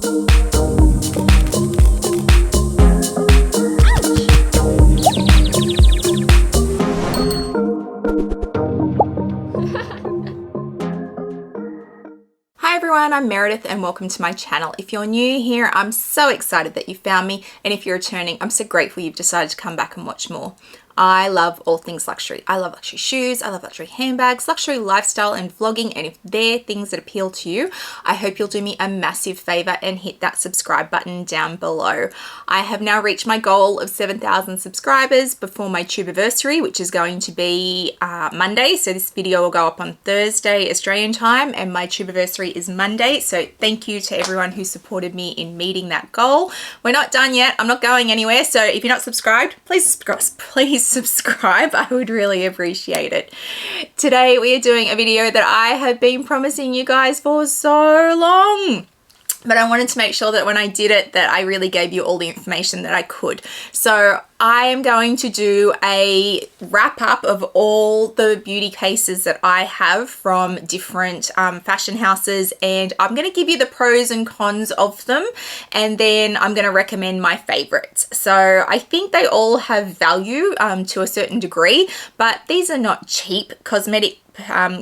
Hi everyone, I'm Meredith and welcome to my channel. If you're new here, I'm so excited that you found me, and if you're returning, I'm so grateful you've decided to come back and watch more. I love all things luxury. I love luxury shoes, I love luxury handbags, luxury lifestyle and vlogging, and if they're things that appeal to you, I hope you'll do me a massive favor and hit that subscribe button down below. I have now reached my goal of 7,000 subscribers before my tubeversary, which is going to be Monday. So this video will go up on Thursday Australian time and my tubeversary is Monday. So thank you to everyone who supported me in meeting that goal. We're not done yet. I'm not going anywhere. So if you're not subscribed, please subscribe. I would really appreciate it. Today we are doing a video that I have been promising you guys for so long, but I wanted to make sure that when I did it that I really gave you all the information that I could. So I am going to do a wrap up of all the beauty cases that I have from different fashion houses, and I'm going to give you the pros and cons of them, and then I'm going to recommend my favorites. So I think they all have value to a certain degree, but these are not cheap cosmetic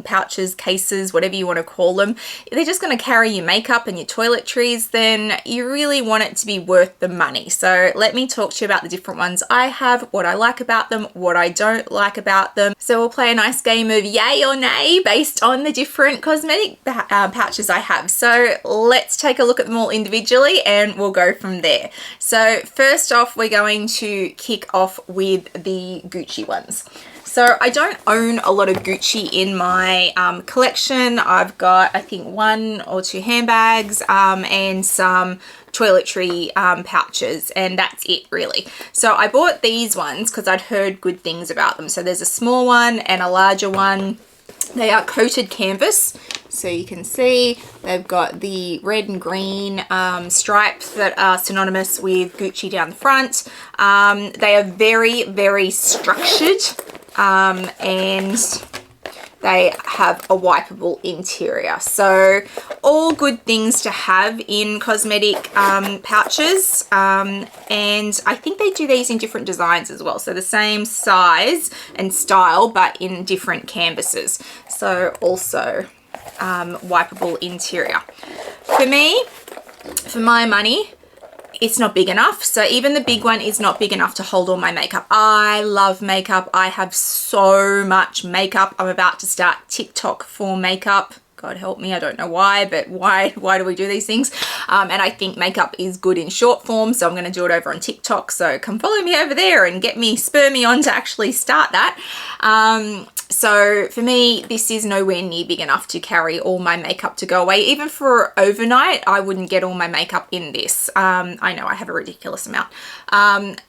pouches, cases, whatever you want to call them. If they're just going to carry your makeup and your toiletries, then you really want it to be worth the money. So let me talk to you about the different ones I have, what I like about them, what I don't like about them. So we'll play a nice game of yay or nay based on the different cosmetic pouches I have. So let's take a look at them all individually and we'll go from there. So first off, we're going to kick off with the Gucci ones. So I don't own a lot of Gucci in my collection. I've got, I think, 1 or 2 handbags and some toiletry pouches, and that's it really. So I bought these ones because I'd heard good things about them. So there's a small one and a larger one. They are coated canvas. So you can see they've got the red and green stripes that are synonymous with Gucci down the front. They are very, very structured. And they have a wipeable interior. So all good things to have in cosmetic pouches. And I think they do these in different designs as well. So the same size and style, but in different canvases. So also wipeable interior. For me, for my money, it's not big enough. So even the big one is not big enough to hold all my makeup. I love makeup. I have so much makeup. I'm about to start TikTok for makeup. God help me, I don't know why, but why do we do these things? And I think makeup is good in short form, so I'm going to do it over on TikTok. So come follow me over there and spur me on to actually start that. So for me, this is nowhere near big enough to carry all my makeup to go away. Even for overnight, I wouldn't get all my makeup in this. I know I have a ridiculous amount.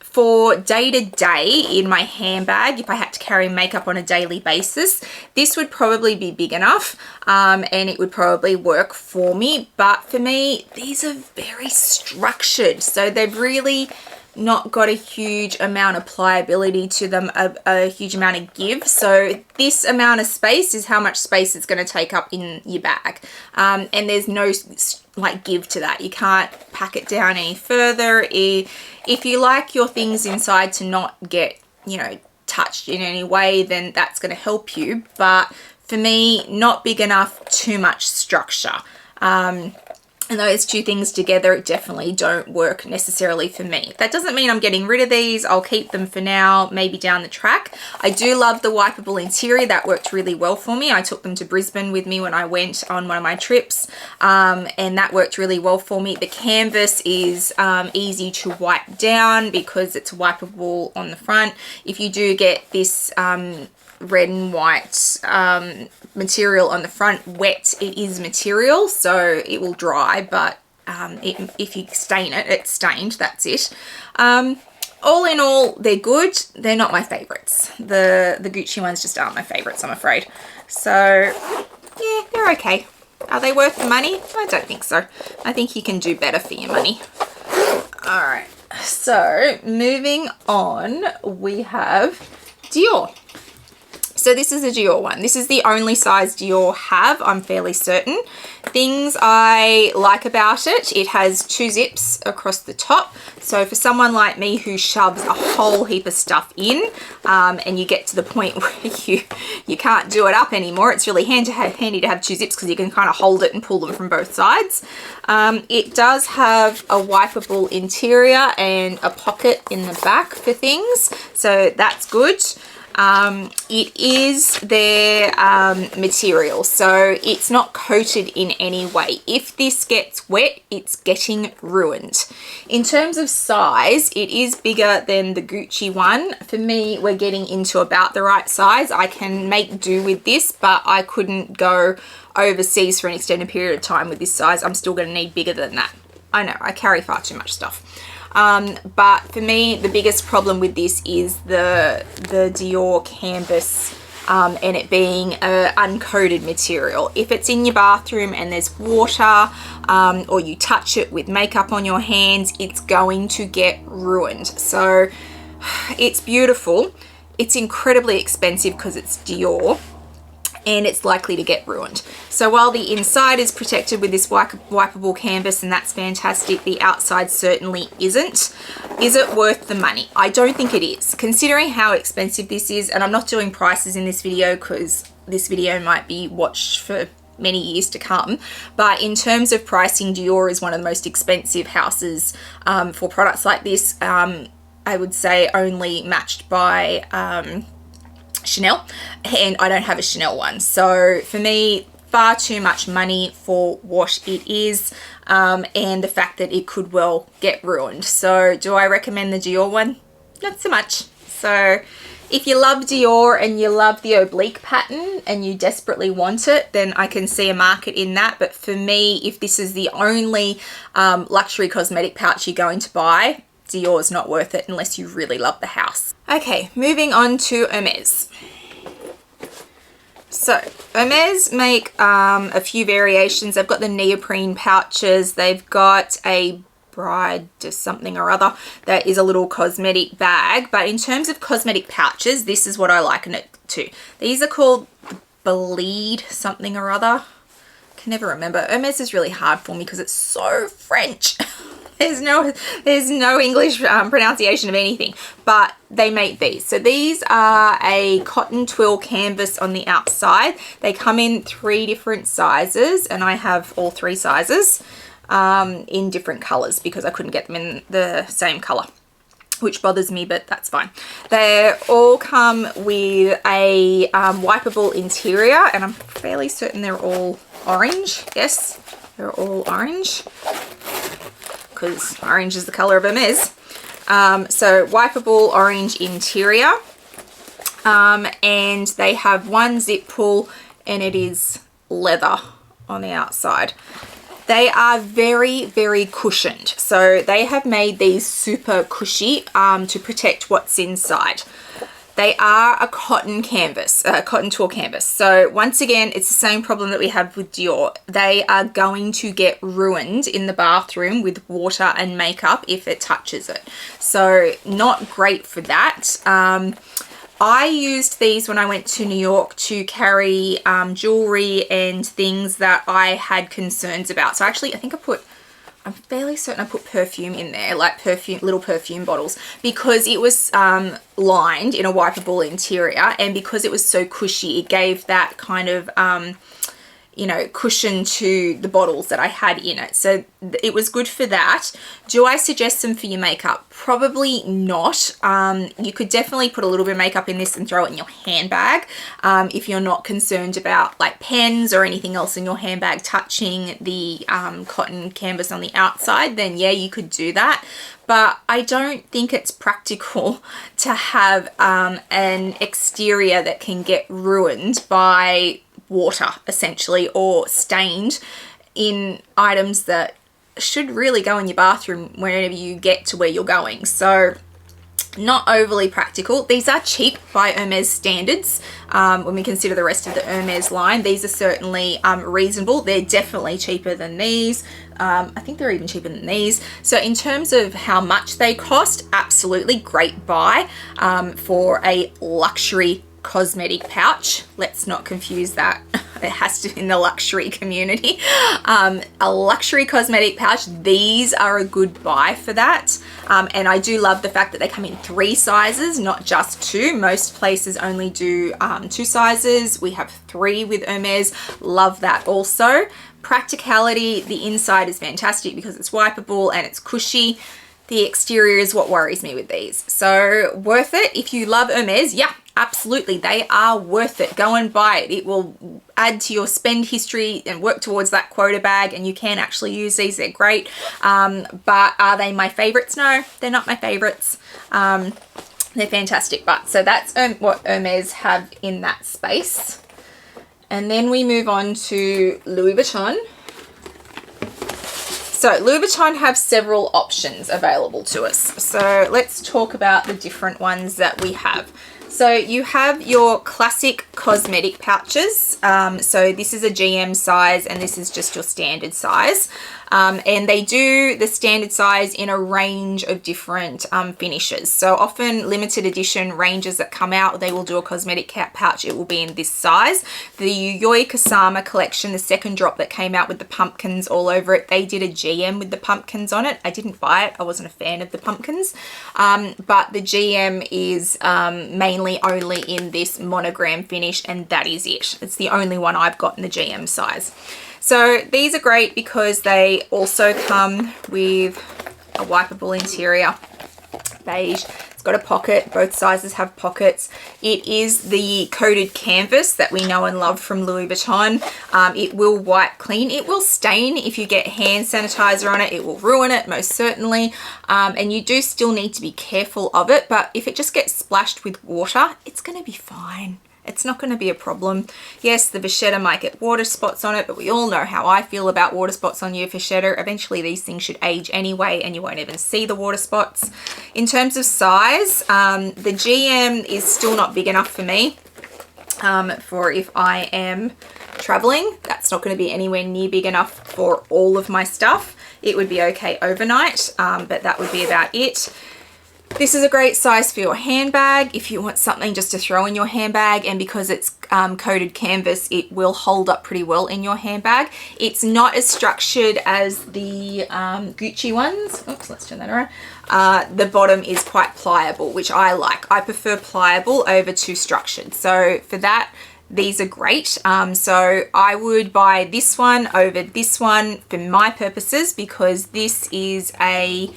For day to day in my handbag, if I had to carry makeup on a daily basis, this would probably be big enough and it would probably work for me. But for me, these are very structured. So they've really not got a huge amount of pliability to them, a huge amount of give. So this amount of space is how much space it's going to take up in your bag. And there's no like give to that. You can't pack it down any further. If you like your things inside to not get, you know, touched in any way, then that's going to help you. But for me, not big enough, too much structure. And those two things together definitely don't work necessarily for me. That doesn't mean I'm getting rid of these. I'll keep them for now, maybe down the track. I do love the wipeable interior. That worked really well for me. I took them to Brisbane with me when I went on one of my trips, and that worked really well for me. The canvas is easy to wipe down because it's wipeable on the front. If you do get this red and white material on the front wet, it is material, so it will dry, but if you stain it, it's stained, that's it. All in all, they're good. They're not my favorites. The Gucci ones just aren't my favorites, I'm afraid. So yeah, they're okay. Are they worth the money? I don't think so. I think you can do better for your money. All right, so moving on, we have Dior. So this is a Dior one. This is the only size Dior have, I'm fairly certain. Things I like about it, it has 2 zips across the top. So for someone like me who shoves a whole heap of stuff in, and you get to the point where you can't do it up anymore, it's really handy to have 2 zips because you can kind of hold it and pull them from both sides. It does have a wipeable interior and a pocket in the back for things, so that's good. It is their material, so it's not coated in any way. If this gets wet, it's getting ruined. In terms of size, it is bigger than the Gucci one. For me, we're getting into about the right size. I can make do with this, but I couldn't go overseas for an extended period of time with this size. I'm still going to need bigger than that. I know, I carry far too much stuff. But for me, the biggest problem with this is the Dior canvas, and it being an uncoated material. If it's in your bathroom and there's water, or you touch it with makeup on your hands, it's going to get ruined. So it's beautiful. It's incredibly expensive because it's Dior, and it's likely to get ruined. So while the inside is protected with this wipeable canvas, and that's fantastic, the outside certainly isn't. Is it worth the money? I don't think it is. Considering how expensive this is, and I'm not doing prices in this video because this video might be watched for many years to come, but in terms of pricing, Dior is one of the most expensive houses for products like this. I would say only matched by Chanel, and I don't have a Chanel one. So for me, far too much money for what it is, and the fact that it could well get ruined. So do I recommend the Dior one? Not so much. So if you love Dior and you love the oblique pattern and you desperately want it, then I can see a market in that. But for me, if this is the only luxury cosmetic pouch you're going to buy, Dior is not worth it unless you really love the house. Okay, moving on to Hermes. So Hermes make a few variations. They've got the neoprene pouches. They've got a bride to something or other that is a little cosmetic bag. But in terms of cosmetic pouches, this is what I liken it to. These are called Bleed something or other. I can never remember. Hermes is really hard for me because it's so French. There's no English pronunciation of anything, but they make these. So these are a cotton twill canvas on the outside. They come in 3 different sizes, and I have all 3 sizes in different colors because I couldn't get them in the same color, which bothers me, but that's fine. They all come with a wipeable interior, and I'm fairly certain they're all orange. Yes, they're all orange, because orange is the color of Hermes. So wipeable orange interior, and they have 1 zip pull, and it is leather on the outside. They are very, very cushioned. So they have made these super cushy to protect what's inside. They are a cotton canvas, cotton twill canvas. So once again, it's the same problem that we have with Dior. They are going to get ruined in the bathroom with water and makeup if it touches it. So not great for that. I used these when I went to New York to carry jewelry and things that I had concerns about. So actually, I'm fairly certain I put perfume in there, like little perfume bottles, because it was lined in a wipeable interior, and because it was so cushy, it gave that kind of you know, cushion to the bottles that I had in it. So it was good for that. Do I suggest them for your makeup? Probably not. You could definitely put a little bit of makeup in this and throw it in your handbag. If you're not concerned about like pens or anything else in your handbag touching the cotton canvas on the outside, then yeah, you could do that. But I don't think it's practical to have an exterior that can get ruined by water, essentially, or stained in items that should really go in your bathroom whenever you get to where you're going. So not overly practical. These are cheap by Hermes standards. When we consider the rest of the Hermes line, these are certainly reasonable. They're definitely cheaper than these. I think they're even cheaper than these. So in terms of how much they cost, absolutely great buy for a luxury cosmetic pouch. Let's not confuse that it has to in the luxury community. A luxury cosmetic pouch, these are a good buy for that. And I do love the fact that they come in 3 sizes, not just 2. Most places only do 2 sizes. We have 3 with Hermes. Love that also. Practicality, the inside is fantastic because it's wipeable and it's cushy. The exterior is what worries me with these. So worth it. If you love Hermes, yeah, absolutely. They are worth it. Go and buy it. It will add to your spend history and work towards that quota bag, and you can actually use these. They're great. But are they my favorites? No, they're not my favorites. They're fantastic. But so that's what Hermes have in that space. And then we move on to Louis Vuitton. So Louis Vuitton have several options available to us. So let's talk about the different ones that we have. So you have your classic cosmetic pouches. So this is a GM size and this is just your standard size. And they do the standard size in a range of different finishes. So often limited edition ranges that come out, they will do a cosmetic pouch. It will be in this size. The Yuyoi Kusama collection, the second drop that came out with the pumpkins all over it, they did a GM with the pumpkins on it. I didn't buy it. I wasn't a fan of the pumpkins. But the GM is mainly only in this monogram finish, and that is it. It's the only one I've got in the GM size. So these are great because they also come with a wipeable interior, beige. It's got a pocket. Both sizes have pockets. It is the coated canvas that we know and love from Louis Vuitton. It will wipe clean. It will stain if you get hand sanitizer on it. It will ruin it, most certainly. And you do still need to be careful of it. But if it just gets splashed with water, it's going to be fine. It's not going to be a problem. Yes, the vachetta might get water spots on it, but we all know how I feel about water spots on your vachetta. Eventually these things should age anyway and you won't even see the water spots. In terms of size, the GM is still not big enough for me for if I am traveling. That's not going to be anywhere near big enough for all of my stuff. It would be okay overnight, but that would be about it. This is a great size for your handbag if you want something just to throw in your handbag, and because it's coated canvas, it will hold up pretty well in your handbag. It's not as structured as the Gucci ones. Oops, let's turn that around. The bottom is quite pliable, which I like. I prefer pliable over too structured. So for that, these are great. So I would buy this one over this one for my purposes, because this is a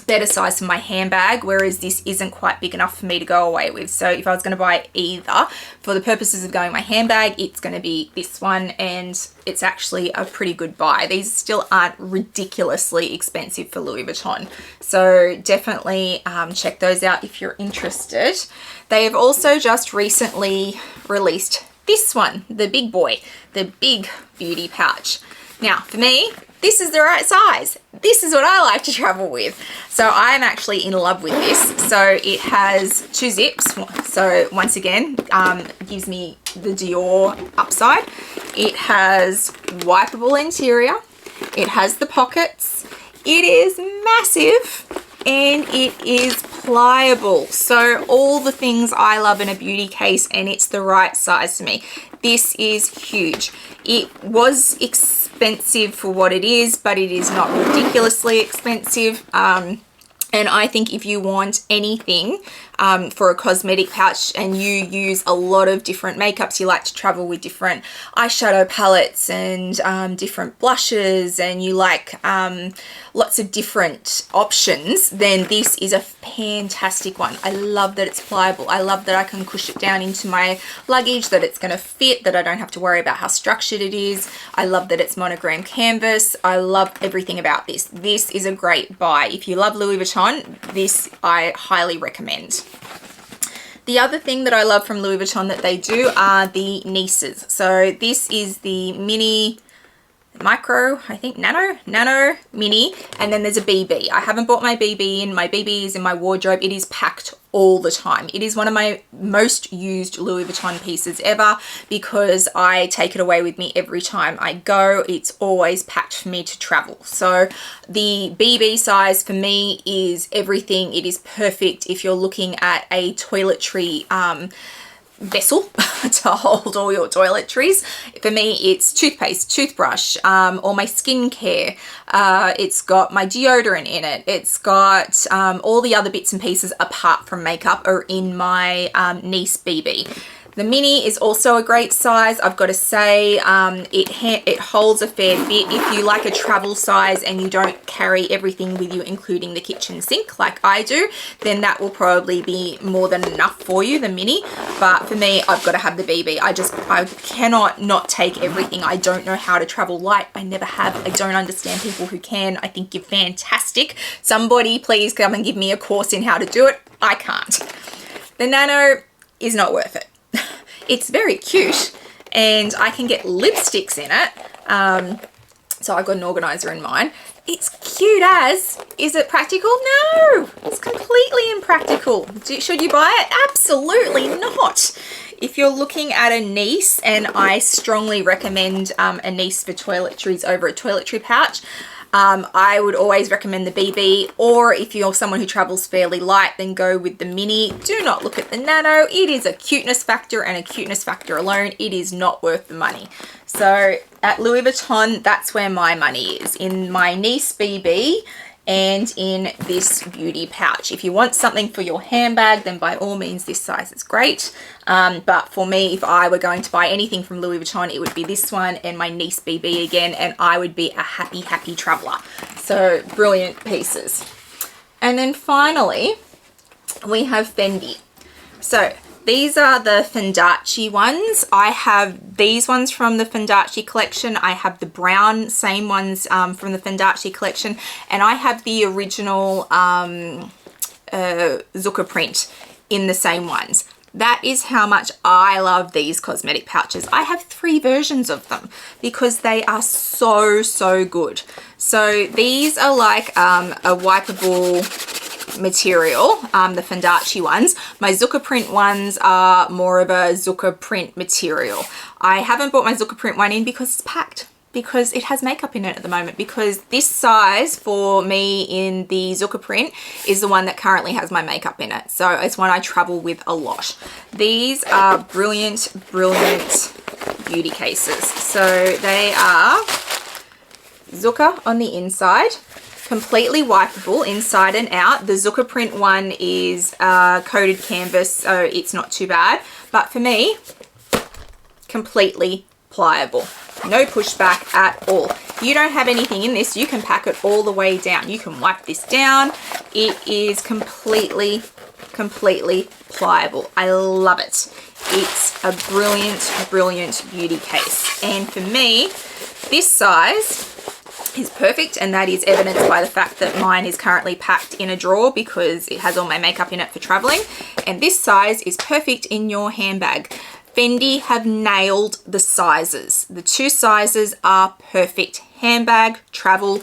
better size for my handbag, whereas this isn't quite big enough for me to go away with. So if I was going to buy either for the purposes of going my handbag, it's going to be this one, and it's actually a pretty good buy. These still aren't ridiculously expensive for Louis Vuitton, so definitely check those out if you're interested. They have also just recently released this one, the big boy, the big beauty pouch. Now for me, this is the right size. This is what I like to travel with. So I'm actually in love with this. So it has 2 zips. So once again, gives me the Dior upside. It has wipeable interior. It has the pockets. It is massive and it is pliable. So all the things I love in a beauty case, and it's the right size for me. This is huge. It was expensive for what it is, but it is not ridiculously expensive. And I think if you want anything for a cosmetic pouch and you use a lot of different makeups, you like to travel with different eyeshadow palettes and different blushes, and you like lots of different options, then this is a fantastic one. I love that it's pliable. I love that I can push it down into my luggage, that it's going to fit, that I don't have to worry about how structured it is. I love that it's monogram canvas. I love everything about this. This is a great buy. If you love Louis Vuitton, this I highly recommend. The other thing that I love from Louis Vuitton that they do are the nieces. So this is the mini, micro, I think nano mini, and then there's a BB. I haven't bought my BB in. My BB is in my wardrobe. It is packed all the time. It is one of my most used Louis Vuitton pieces ever because I take it away with me every time I go. It's always packed for me to travel. So the BB size for me is everything. It is perfect if you're looking at a toiletry vessel to hold all your toiletries. For me, it's toothpaste, toothbrush, all my skincare. It's got my deodorant in it. It's got all the other bits and pieces apart from makeup are in my niece BB. The mini is also a great size. I've got to say it holds a fair bit. If you like a travel size and you don't carry everything with you, including the kitchen sink like I do, then that will probably be more than enough for you, the mini. But for me, I've got to have the BB. I cannot not take everything. I don't know how to travel light. I never have. I don't understand people who can. I think you're fantastic. Somebody please come and give me a course in how to do it. I can't. The Nano is not worth it. It's very cute and I can get lipsticks in it. So I've got an organizer in mine. It's cute as. Is it practical? No, it's completely impractical. Should you buy it? Absolutely not. If you're looking at a niece, and I strongly recommend a niece for toiletries over a toiletry pouch, I would always recommend the BB, or if you're someone who travels fairly light, then go with the mini. Do not look at the Nano. It is a cuteness factor, and a cuteness factor alone, it is not worth the money. So at Louis Vuitton, that's where my money is, in my niece BB and in this beauty pouch. If you want something for your handbag, then by all means this size is great. But for me, if I were going to buy anything from Louis Vuitton, it would be this one and my niece BB again, and I would be a happy, happy traveler. So brilliant pieces. And then finally, we have Fendi. So these are the Fendace ones. I have these ones from the Fendace collection. I have the brown, same ones from the Fendace collection. And I have the original Zucca print in the same ones. That is how much I love these cosmetic pouches. I have 3 versions of them because they are so, so good. So these are like a wipeable material, the Fendace ones. My Zucca print ones are more of a Zucca print material. I haven't bought my Zucca print one in because it's packed, because it has makeup in it at the moment, because this size for me in the Zucca print is the one that currently has my makeup in it. So it's one I travel with a lot. These are brilliant, brilliant beauty cases. So they are Zucca on the inside, completely wipeable inside and out. The Zucca print one is coated canvas, so it's not too bad. But for me, completely pliable. No pushback at all. You don't have anything in this, you can pack it all the way down. You can wipe this down. It is completely, completely pliable. I love it. It's a brilliant, brilliant beauty case. And for me, this size is perfect, and that is evidenced by the fact that mine is currently packed in a drawer because it has all my makeup in it for traveling. And this size is perfect in your handbag. Fendi have nailed the sizes. The 2 sizes are perfect. Handbag, travel,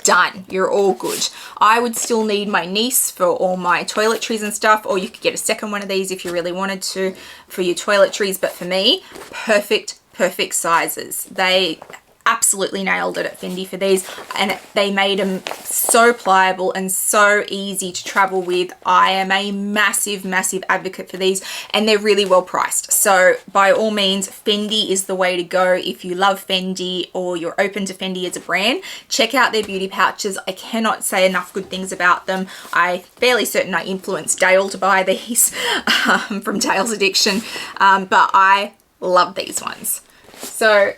done. You're all good. I would still need my niece for all my toiletries and stuff, or you could get a second one of these if you really wanted to for your toiletries. But for me, perfect, perfect sizes. They absolutely nailed it at Fendi for these, and they made them so pliable and so easy to travel with. I am a massive, massive advocate for these, and they're really well priced. So by all means, Fendi is the way to go if you love Fendi or you're open to Fendi as a brand. Check out their beauty pouches. I cannot say enough good things about them. I'm fairly certain I influenced Dale to buy these from Dale's Addiction, but I love these ones. So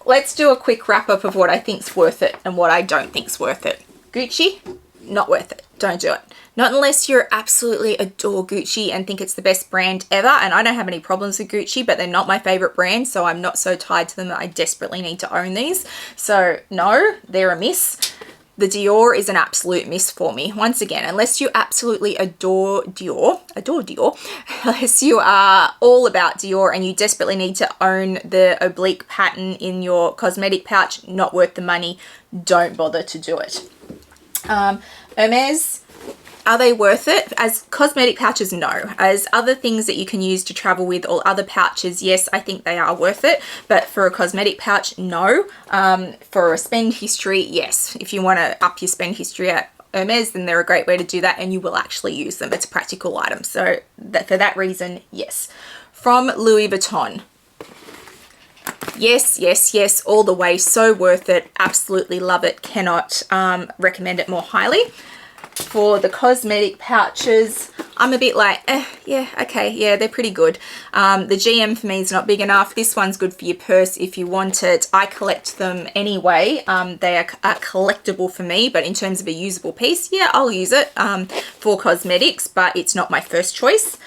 let's do a quick wrap up of what I think's worth it and what I don't think's worth it. Gucci, not worth it. Don't do it. Not unless you absolutely adore Gucci and think it's the best brand ever. And I don't have any problems with Gucci, but they're not my favorite brand, so I'm not so tied to them that I desperately need to own these. So no, they're a miss. The Dior is an absolute miss for me. Once again, unless you absolutely adore Dior, unless you are all about Dior and you desperately need to own the oblique pattern in your cosmetic pouch, not worth the money. Don't bother to do it. Hermes, are they worth it? As cosmetic pouches, no. As other things that you can use to travel with or other pouches, yes, I think they are worth it. But for a cosmetic pouch, no. For a spend history, yes. If you want to up your spend history at Hermes, then they're a great way to do that, and you will actually use them. It's a practical item. So for that reason, yes. from Louis Vuitton. Yes, yes, yes, all the way. So worth it. Absolutely love it. Cannot recommend it more highly. For the cosmetic pouches, I'm a bit like, yeah, okay, yeah, they're pretty good. The GM for me is not big enough. This one's good for your purse if you want it. I collect them anyway. They are collectible for me, but in terms of a usable piece, yeah, I'll use it for cosmetics, but it's not my first choice.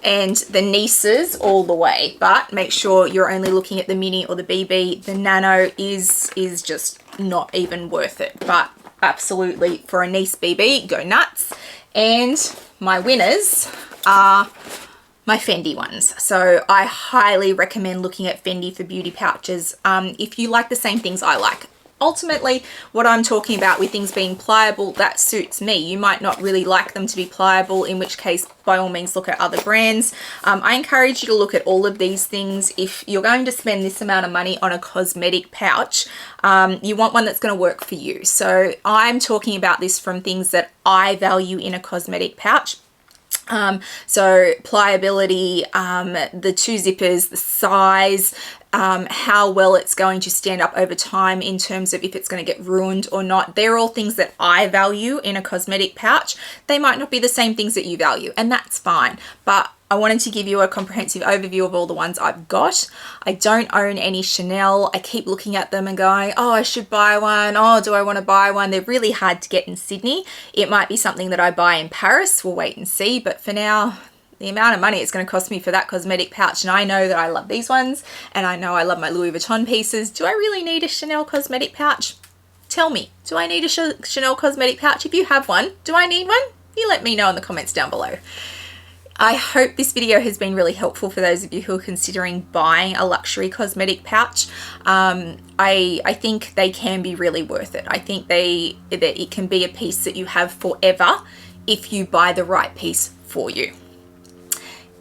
And the nieces all the way, but make sure you're only looking at the mini or the BB. The nano is just not even worth it, but absolutely for a niece BB, go nuts. And my winners are my Fendi ones. So I highly recommend looking at Fendi for beauty pouches if you like the same things I like. Ultimately, what I'm talking about with things being pliable, that suits me. You might not really like them to be pliable, in which case, by all means, look at other brands. I encourage you to look at all of these things. If you're going to spend this amount of money on a cosmetic pouch, you want one that's going to work for you. So I'm talking about this from things that I value in a cosmetic pouch. So pliability, the two zippers, the size, how well it's going to stand up over time in terms of if it's going to get ruined or not. They're all things that I value in a cosmetic pouch. They might not be the same things that you value, and that's fine. But I wanted to give you a comprehensive overview of all the ones I've got. I don't own any Chanel. I keep looking at them and going, oh, I should buy one. Oh, do I want to buy one? They're really hard to get in Sydney. It might be something that I buy in Paris. We'll wait and see. But for now, the amount of money it's going to cost me for that cosmetic pouch, and I know that I love these ones, and I know I love my Louis Vuitton pieces. Do I really need a Chanel cosmetic pouch? Tell me, do I need a Chanel cosmetic pouch? If you have one, do I need one? You let me know in the comments down below. I hope this video has been really helpful for those of you who are considering buying a luxury cosmetic pouch. I think they can be really worth it. I think that it can be a piece that you have forever if you buy the right piece for you.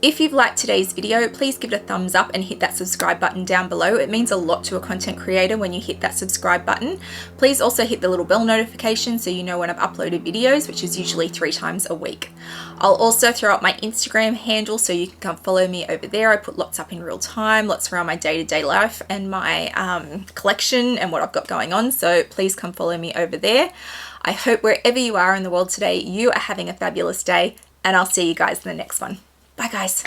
If you've liked today's video, please give it a thumbs up and hit that subscribe button down below. It means a lot to a content creator when you hit that subscribe button. Please also hit the little bell notification so you know when I've uploaded videos, which is usually 3 times a week. I'll also throw up my Instagram handle so you can come follow me over there. I put lots up in real time, lots around my day-to-day life and my collection and what I've got going on. So please come follow me over there. I hope wherever you are in the world today, you are having a fabulous day, and I'll see you guys in the next one. Bye guys.